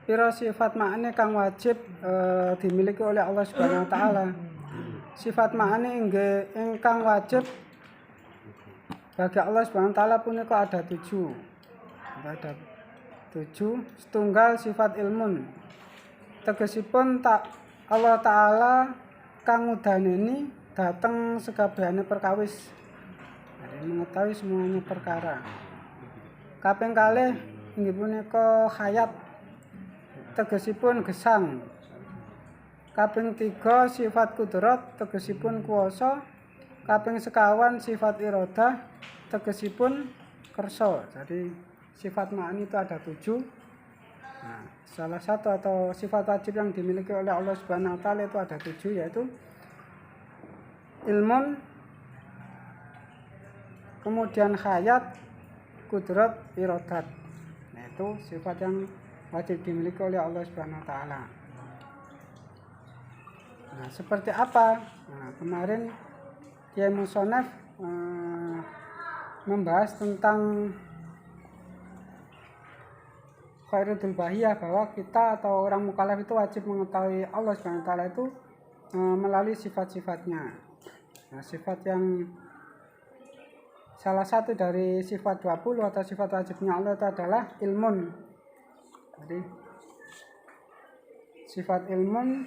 pira sifat ma'ani kang wajib dimiliki oleh Allah Subhanahu wa taala. Sifat ma'ani ingkang wajib bagi Allah Subhanahu wa taala punika ada 7. Ada 7. Setunggal sifat ilmun. Tegesipun Allah taala kang ngudaneni dateng sekabehane perkawis. Jadi mengetahui semuanya perkara. Kaping kalih inggih punika hayat. Tegesipun gesang. Kaping 3 sifat kudrat tegesipun kuwasa. Kaping sekawan sifat iradah tegesipun kersa. Jadi sifat ma'ani itu ada 7. Nah, salah satu atau sifat wajib yang dimiliki oleh Allah Subhanahu wa taala itu ada 7, yaitu ilmun, kemudian hayat, kudrat, iradat. Nah, itu sifat yang wajib dimiliki oleh Allah Subhanahu wa taala. Nah, seperti apa? Nah, kemarin Kiai Musonef membahas tentang Khairuddul Bahiyah, bahwa kita atau orang mukallaf itu wajib mengetahui Allah Subhanahu wa taala itu melalui sifat-sifatnya. Nah, sifat yang salah satu dari sifat 20 atau sifat wajibnya Allah itu adalah ilmun. Jadi sifat ilmun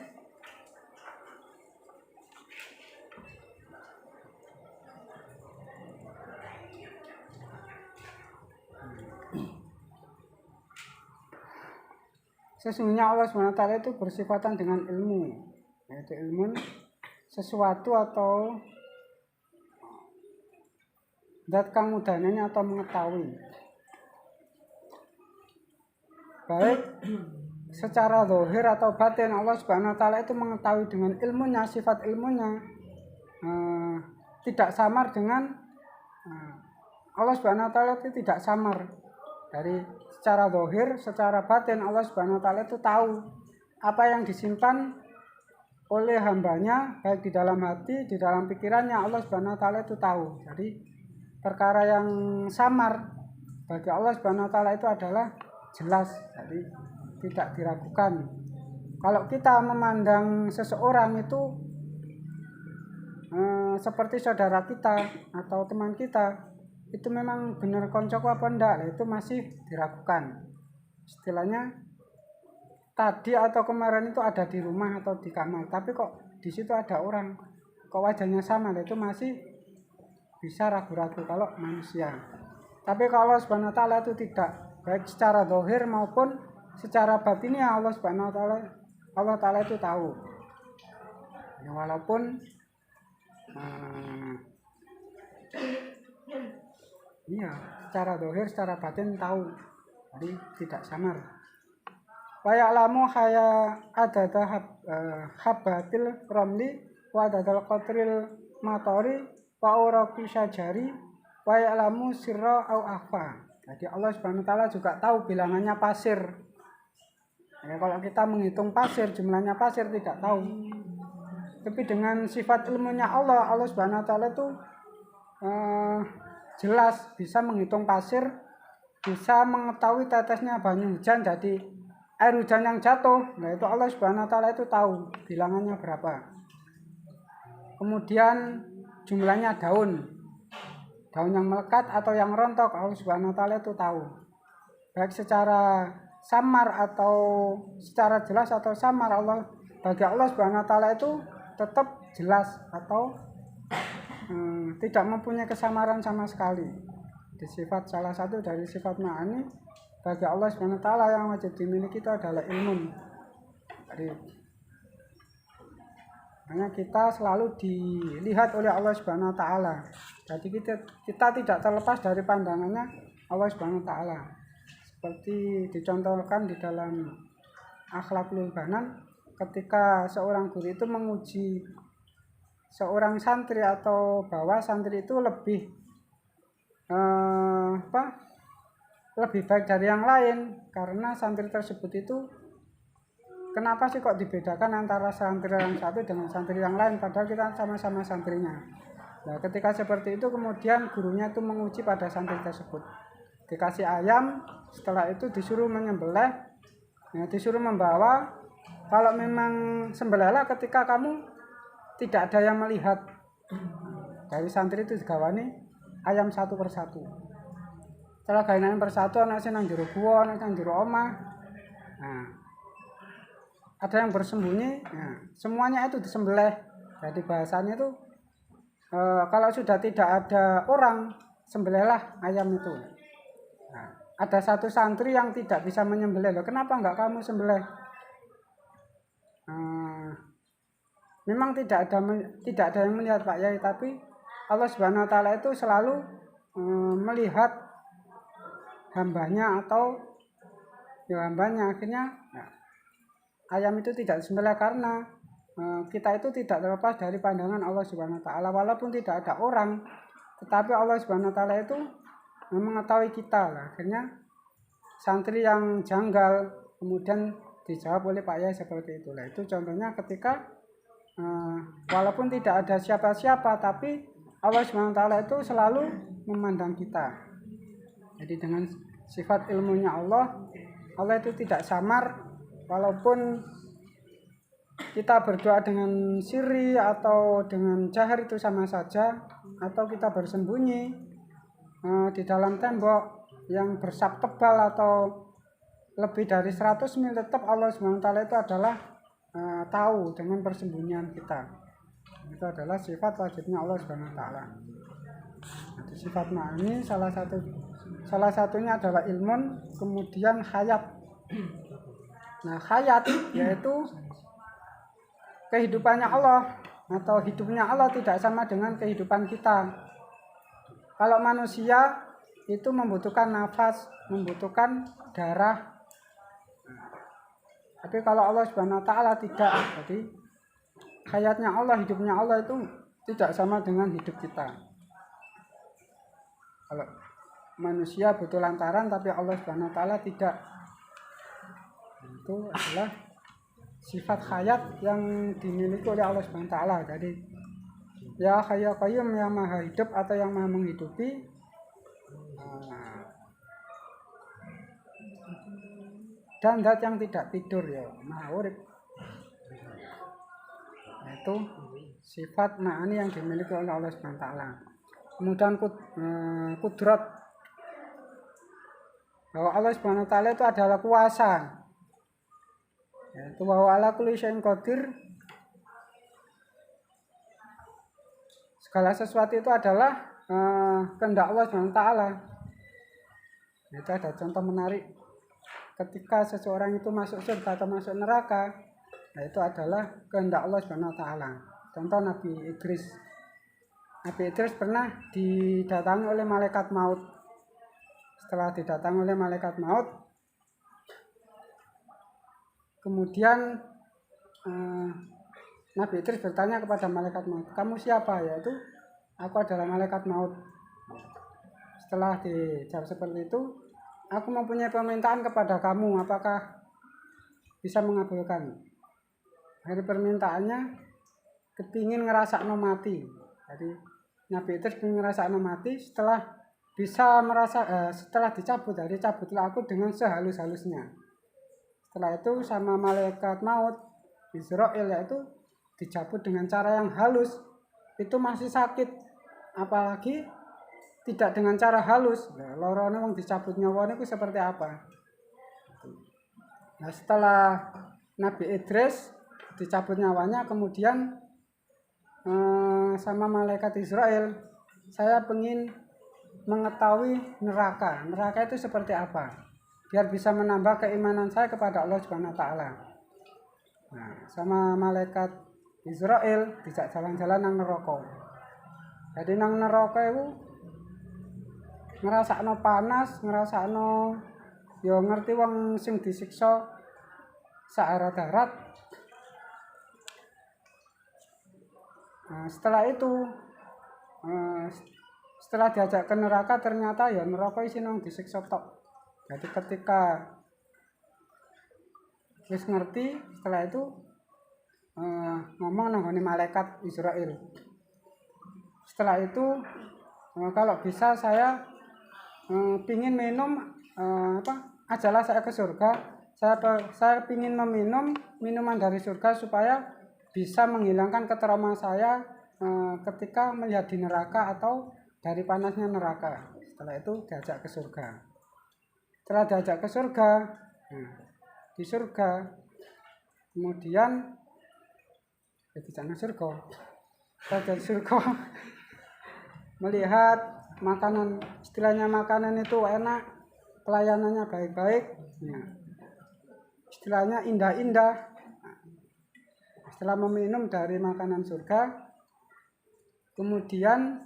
sesungguhnya Allah SWT itu bersifatan dengan ilmu, yaitu ilmu sesuatu atau zat kang mudananya atau mengetahui, baik secara zahir atau batin. Allah Subhanahu wa taala itu mengetahui dengan ilmunya, sifat ilmunya tidak samar dengan Allah Subhanahu wa taala itu tidak samar. Dari secara zahir, secara batin Allah Subhanahu wa taala itu tahu apa yang disimpan oleh hambanya, baik di dalam hati, di dalam pikirannya. Allah Subhanahu wa taala itu tahu. Jadi perkara yang samar bagi Allah Subhanahu wa taala itu adalah jelas, jadi tidak diragukan. Kalau kita memandang seseorang itu seperti saudara kita atau teman kita, itu memang benar koncoku apa enggak, itu masih diragukan. Istilahnya tadi atau kemarin itu ada di rumah atau di kamar, tapi kok di situ ada orang, kok wajahnya sama, itu masih bisa ragu-ragu kalau manusia. Tapi kalau Allah Subhanahu wa taala itu tidak, baik secara zahir maupun secara batinnya Allah Subhanahu wa taala, Allah taala itu tahu. Ya, walaupun secara zahir, secara batin tahu, jadi tidak samar. Wa ya'lamu haya adada habbatil ramli wa adadal qatril matori wa uraqi syajari wa ya'lamu sirra au akhfa. Jadi Allah Subhanahu wa taala juga tahu bilangannya pasir. Ya, kalau kita menghitung pasir, jumlahnya pasir tidak tahu. Tapi dengan sifat ilmunya Allah, Allah Subhanahu wa taala itu jelas bisa menghitung pasir, bisa mengetahui tetesnya banyu hujan, jadi air hujan yang jatuh. Nah, itu Allah Subhanahu wa taala itu tahu bilangannya berapa. Kemudian jumlahnya daun yang melekat atau yang rontok, Allah Subhanahu wa taala itu tahu. Baik secara samar atau secara jelas atau samar, bagi Allah Subhanahu wa taala itu tetap jelas atau tidak mempunyai kesamaran sama sekali. Di sifat salah satu dari sifat ma'ani bagi Allah Subhanahu wa taala yang wajib dimiliki itu adalah ilmu. Jadi hanya kita selalu dilihat oleh Allah Subhanahu wa taala. Jadi kita tidak terlepas dari pandangannya Allah Subhanahu wa taala. Seperti dicontohkan di dalam Akhlaqul Banan, ketika seorang guru itu menguji seorang santri atau bahwa santri itu lebih baik dari yang lain, karena santri tersebut itu kenapa sih kok dibedakan antara santri yang satu dengan santri yang lain, padahal kita sama-sama santrinya. Nah, ketika seperti itu kemudian gurunya itu menguji pada santri tersebut, dikasih ayam, setelah itu disuruh menyembelih disuruh membawa. Kalau memang sembelihlah ketika kamu tidak ada yang melihat. Dari santri itu digawani ayam satu persatu. Setelah gawe persatu, ana sing nang jero gua, ana sing nang jero omah. Nah, ada yang bersembunyi, nah, semuanya itu disembelih. Jadi bahasanya itu kalau sudah tidak ada orang, sembelihlah ayam itu. Nah, ada satu santri yang tidak bisa menyembelih. Loh, kenapa enggak kamu sembelih? Memang tidak ada yang melihat Pak Yai, tapi Allah Subhanahu wa taala itu selalu melihat hambanya atau hambanya. Akhirnya ayam itu tidak disembelih karena kita itu tidak terlepas dari pandangan Allah Subhanahu wa taala. Walaupun tidak ada orang, tetapi Allah Subhanahu wa taala itu mengetahui kita. Akhirnya santri yang janggal kemudian dijawab oleh Pak Yai seperti itulah. Itu contohnya ketika walaupun tidak ada siapa-siapa, tapi Allah Subhanahu wa taala itu selalu memandang kita. Jadi dengan sifat ilmunya Allah itu tidak samar. Walaupun kita berdoa dengan sirri atau dengan jahar itu sama saja, atau kita bersembunyi di dalam tembok yang bersap tebal atau lebih dari 100 mil, tetap Allah Subhanahu wa taala itu adalah tahu dengan persembunyian kita. Itu adalah sifat wajibnya Allah Subhanahu wa taala. Nah, sifat ma'ani salah satunya adalah ilmun, kemudian hayat. Nah, hayat yaitu kehidupannya Allah atau hidupnya Allah tidak sama dengan kehidupan kita. Kalau manusia itu membutuhkan nafas, membutuhkan darah. Tapi kalau Allah Subhanahu wa taala tidak. Jadi hayatnya Allah, hidupnya Allah itu tidak sama dengan hidup kita. Kalau manusia butuh lantaran, tapi Allah Subhanahu wa taala tidak. Itu adalah sifat hayat yang dimiliki oleh Allah Subhanahu wa taala. Jadi ya Hayyu Qayyum, yang maha hidup atau yang maha menghidupi. Dan zat yang tidak tidur, ya maha urip. Itu sifat ma'ani yang dimiliki oleh Allah Subhanahu wa taala. Kemudian kudrat, bahwa Allah Subhanahu wa taala itu adalah kuasa. Yaitu bahwa ala kulli syai'in qadir. Segala sesuatu itu adalah kehendak Allah Subhanahu wa taala. Itu ada contoh menarik. Ketika seseorang itu masuk surga atau masuk neraka, itu adalah kehendak Allah Subhanahu wa taala. Contoh Nabi Idris. Nabi Idris pernah didatangi oleh malaikat maut. Setelah didatangi oleh malaikat maut, kemudian Nabi Idris bertanya kepada malaikat maut, "Kamu siapa?" Yaitu, "Aku adalah malaikat maut." Setelah dijawab seperti itu, "Aku mempunyai permintaan kepada kamu, apakah bisa mengabulkan?" Dari permintaannya kepingin ngerasakno mati. Jadi Nabi Idris kepingin ngerasakno mati. Setelah bisa merasa setelah dicabut, dari cabutlah aku dengan sehalus-halusnya. Setelah itu sama malaikat maut Israel, yaitu dicabut dengan cara yang halus. Itu masih sakit, apalagi tidak dengan cara halus. Lorone wong dicabut nyawane itu seperti apa? Nah, setelah Nabi Idris dicabut nyawanya, kemudian sama malaikat Israel, "Saya ingin mengetahui neraka. Neraka itu seperti apa? Biar bisa menambah keimanan saya kepada Allah Subhanahu wa taala." Nah, sama malaikat Israel dijak jalan-jalan nang neraka. Jadi nang neraka itu ngrasakno panas, ngrasakno ya ngerti wong sing disiksa saarat-arat. Nah, setelah itu setelah diajak ke neraka, ternyata ya neraka isine wong disiksa tok. Jadi ketika wis ngerti, setelah itu ngomong nang malaikat Israel. Setelah itu kalau bisa saya pingin minum ajalah saya ke surga saya ingin meminum minuman dari surga supaya bisa menghilangkan ketrauma saya ketika melihat di neraka atau dari panasnya neraka. Setelah itu diajak ke surga. Setelah diajak ke surga, di surga kemudian di sana surga. Setelah di surga melihat makanan, istilahnya makanan itu enak, pelayanannya baik-baik, istilahnya indah-indah. Setelah meminum dari makanan surga, kemudian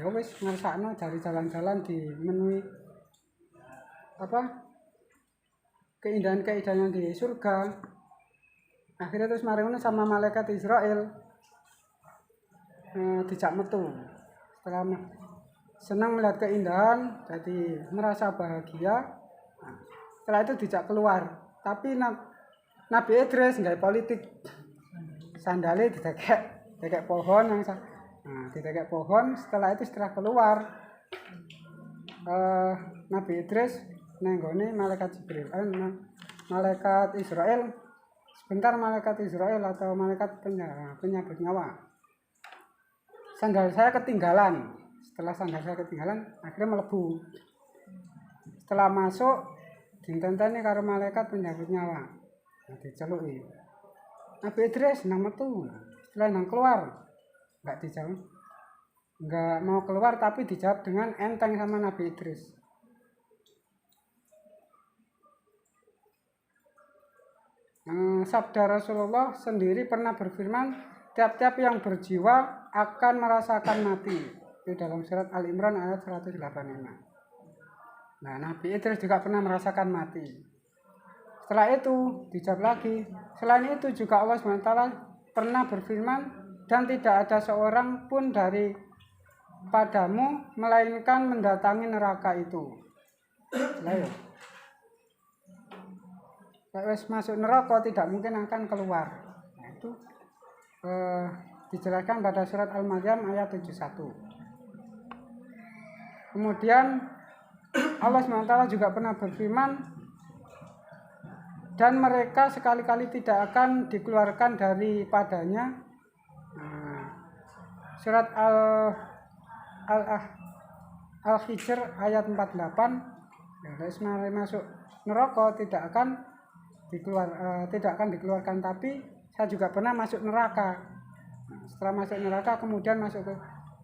ya wis ngrasakno dari jalan-jalan dimenuhi keindahan-keindahan di surga. Akhirnya terus mari ngono sama malaikat Israel dijak metu. Setelah senang melihat keindahan, jadi merasa bahagia. Setelah itu dijak keluar. Tapi Nabi Idris nggak politik, sandalnya didekek pohon yang didekek pohon. Setelah itu setelah keluar, Nabi Idris nenggone malaikat Jibril, malaikat Israel. Sebentar malaikat Israel atau malaikat penyabut nyawa. Sandal saya ketinggalan. Setelah sandal saya ketinggalan, akhirnya melebu. Setelah masuk, dintenteni karo malaikat penyabut nyawa. Diceluki. Nabi Idris nang metu. Setelah nang keluar, enggak dijawab. Enggak mau keluar tapi dijawab dengan enteng sama Nabi Idris. Sabda Rasulullah sendiri pernah berfirman, tiap-tiap yang berjiwa akan merasakan mati. Itu dalam surat Al-Imran ayat 185. Nah, Nabi Idris juga pernah merasakan mati. Setelah itu dijawab lagi, selain itu juga Allah SWT pernah berfirman, dan tidak ada seorang pun dari padamu melainkan mendatangi neraka itu. Kalau masuk neraka tidak mungkin akan keluar. Nah, itu dijelaskan pada surat Al-Maryam ayat 71. Kemudian Allah SWT juga pernah berfirman, dan mereka sekali-kali tidak akan dikeluarkan daripadanya. Surat Al-Hijr ayat 48. Ya, masuk neraka tidak akan dikeluarkan, tapi saya juga pernah masuk neraka. Setelah masuk neraka kemudian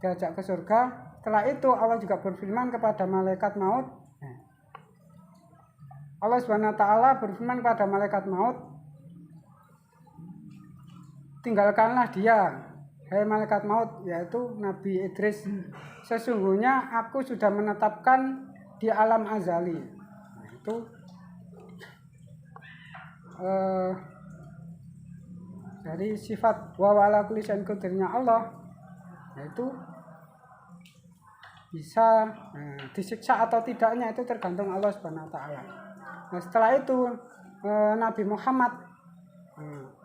diajak ke surga. Setelah itu Allah juga berfirman kepada malaikat maut. Allah SWT berfirman kepada malaikat maut, tinggalkanlah dia, hai malaikat maut, yaitu Nabi Idris. Sesungguhnya aku sudah menetapkan di alam azali. Nah, itu dari sifat wa ala kulli syai'in qadirnya Allah, yaitu bisa disiksa atau tidaknya itu tergantung Allah Subhanahu wa taala. Nah, setelah itu Nabi Muhammad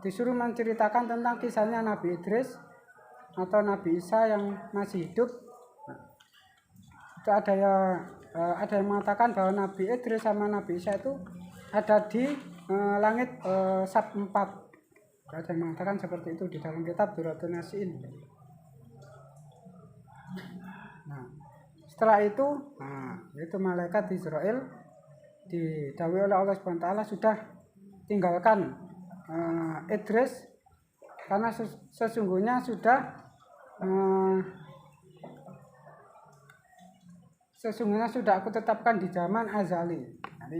disuruh menceritakan tentang kisahnya Nabi Idris atau Nabi Isa yang masih hidup. Itu ada yang mengatakan bahwa Nabi Idris sama Nabi Isa itu ada di langit sab 4. Ada yang mengatakan seperti itu di dalam kitab Duratun Nasiin. Nah, setelah itu, yaitu malaikat Israel didhawuhi oleh Allah Subhanahu wa taala sudah tinggalkan Idris karena sesungguhnya sudah aku tetapkan di zaman azali. Jadi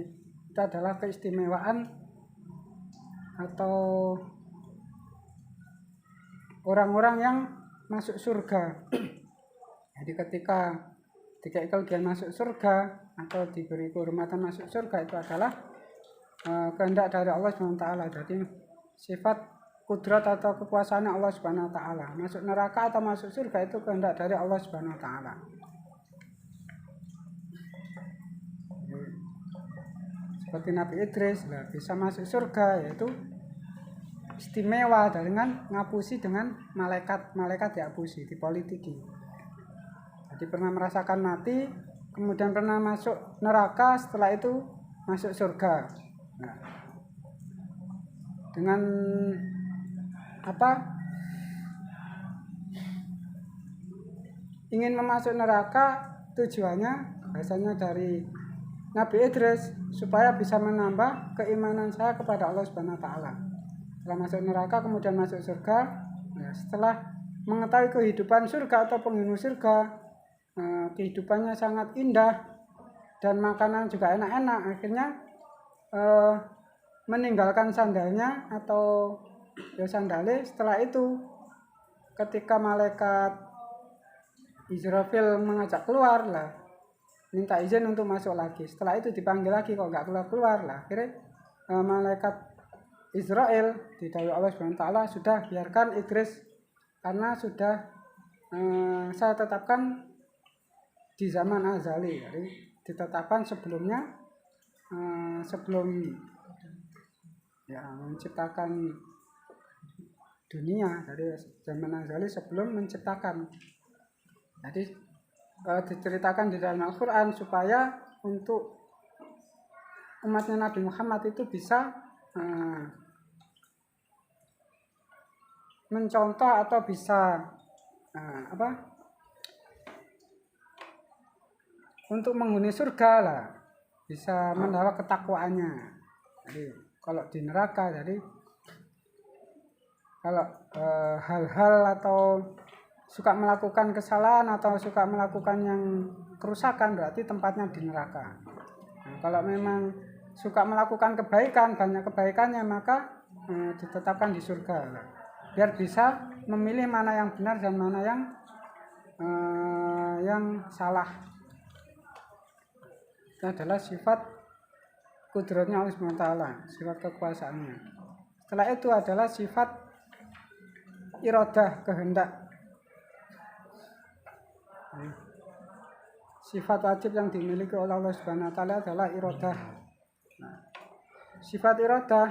itu adalah keistimewaan atau orang-orang yang masuk surga. Jadi ketika kelebihan masuk surga atau diberi kehormatan masuk surga itu adalah kehendak dari Allah SWT. Jadi sifat kudrat atau kekuasaan Allah SWT. Masuk neraka atau masuk surga itu kehendak dari Allah SWT. Seperti Nabi Idris bisa masuk surga, yaitu istimewa dengan ngapusi dengan malaikat diapusi, dipolitiki. Jadi pernah merasakan mati, kemudian pernah masuk neraka, setelah itu masuk surga. Nah, dengan ingin memasuk neraka, tujuannya biasanya dari Nabi Idris supaya bisa menambah keimanan saya kepada Allah Subhanahu wa taala. Setelah masuk neraka kemudian masuk surga. Nah, setelah mengetahui kehidupan surga atau penghuni surga, kehidupannya sangat indah dan makanan juga enak-enak, akhirnya meninggalkan sandalnya atau sandale. Setelah itu ketika malaikat Israfil mengajak keluar lah, minta izin untuk masuk lagi. Setelah itu dipanggil lagi, kok nggak keluar lah. Akhirnya malaikat Israel didhawuhi Allah Subhanahu wa taala, sudah biarkan Idris, karena sudah saya tetapkan di zaman azali. Jadi ditetapkan sebelumnya, sebelum menciptakan dunia, dari zaman azali sebelum menciptakan. Jadi diceritakan di dalam Al-Quran supaya untuk umatnya Nabi Muhammad itu bisa mencontoh atau bisa untuk menghuni surga lah, bisa mendapat ketakwaannya. Jadi kalau di neraka, jadi kalau hal-hal atau suka melakukan kesalahan atau suka melakukan yang kerusakan, berarti tempatnya di neraka. Nah, kalau memang suka melakukan kebaikan, banyak kebaikannya, maka ditetapkan di surga, biar bisa memilih mana yang benar dan mana yang salah. Itu adalah sifat kudratnya Allah SWT, sifat kekuasaannya. Setelah itu adalah sifat iradah, kehendak. Sifat wajib yang dimiliki oleh Allah Subhanahu wa taala adalah iradah. Sifat iradah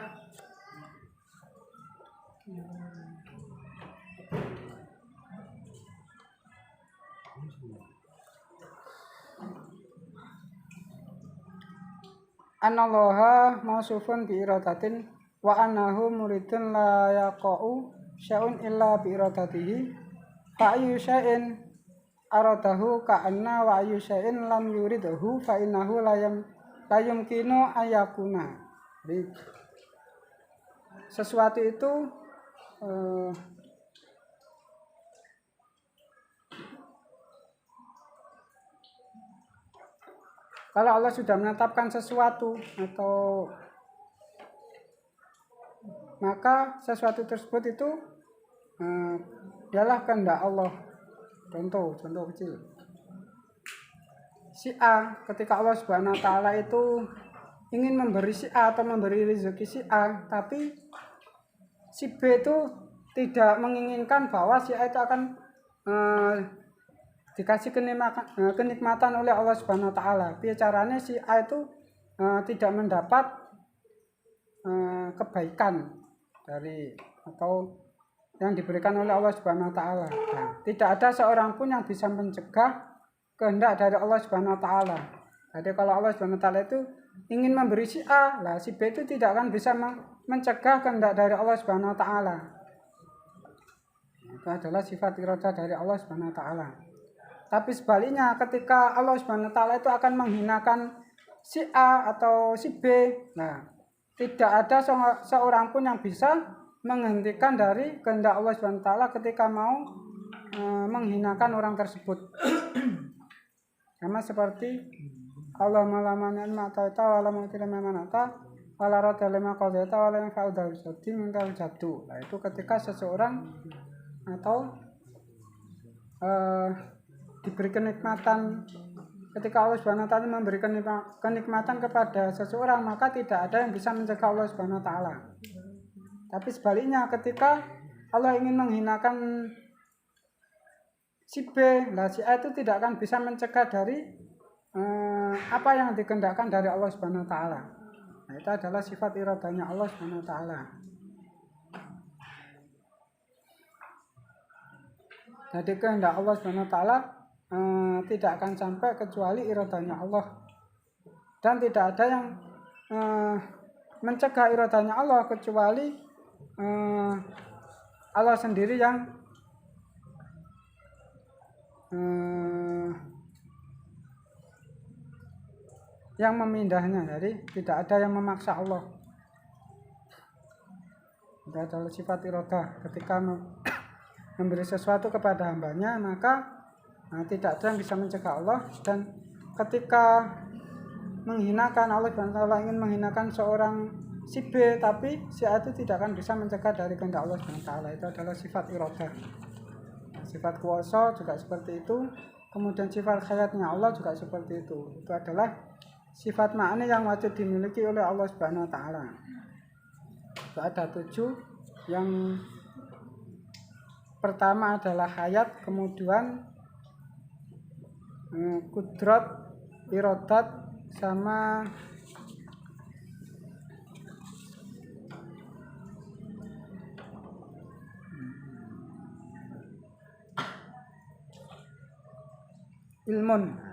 anallaha mausufun bi iradatin wa annahu muridun la yaqa'u syai'un illa bi iradatihi fa ayyu syai'in aradahu ka'anna wa ayyu syai'in lam yuridhu fa innahu la yumkinu ayakuna. Jadi sesuatu itu kalau Allah sudah menetapkan sesuatu, atau maka sesuatu tersebut itu ialah kehendak Allah. Contoh kecil. Si A, ketika Allah Subhanahu wa taala itu ingin memberi si A atau memberi rezeki si A, tapi si B itu tidak menginginkan bahwa si A itu akan dikasih kenikmatan oleh Allah Subhanahu wa taala. Bicaranya si A itu tidak mendapat kebaikan dari atau yang diberikan oleh Allah Subhanahu wa taala. Nah, tidak ada seorang pun yang bisa mencegah kehendak dari Allah Subhanahu wa taala. Jadi kalau Allah Subhanahu wa taala itu ingin memberi si A, lah si B itu tidak akan bisa mencegah kehendak dari Allah Subhanahu wa taala. Itu adalah sifat iradah dari Allah Subhanahu wa taala. Tapi sebaliknya, ketika Allah Subhanahu wa taala itu akan menghinakan si A atau si B, nah tidak ada seorang pun yang bisa menghentikan dari kehendak Allah Subhanahu wa taala ketika mau menghinakan orang tersebut. Sama seperti Allah malamanya ma'ataita wa la mu'tila mamanata wa la radda lima qadaita wa la yanfa'u dzal jaddi minkal jaddu. Nah, itu ketika seseorang atau diberi kenikmatan, ketika Allah Subhanahu wa taala memberikan kenikmatan kepada seseorang, maka tidak ada yang bisa mencegah Allah Subhanahu wa taala. Tapi sebaliknya, ketika Allah ingin menghinakan si B, nah si A itu tidak akan bisa mencegah dari apa yang dikehendakkan dari Allah Subhanahu wa taala. Nah, itu adalah sifat iradanya Allah Subhanahu wa taala. Jadi kehendak Allah Subhanahu wa taala tidak akan sampai kecuali iradanya Allah, dan tidak ada yang mencegah iradanya Allah kecuali Allah sendiri yang memindahnya. Jadi tidak ada yang memaksa Allah. Itu adalah sifat iradah. Ketika memberi sesuatu kepada hambanya, maka tidak ada yang bisa mencegah Allah. Dan ketika menghinakan, Allah SWT ingin menghinakan seorang si B, tapi si A itu tidak akan bisa mencegah dari kehendak Allah SWT. Itu adalah sifat iradah. Sifat kuasa juga seperti itu. Kemudian sifat hayatnya Allah juga seperti itu. Itu adalah sifat ma'ani yang wajib dimiliki oleh Allah Subhanahu wa taala. Itu ada 7. Yang pertama adalah hayat, kemudian kudrat, iradat, sama ilmun.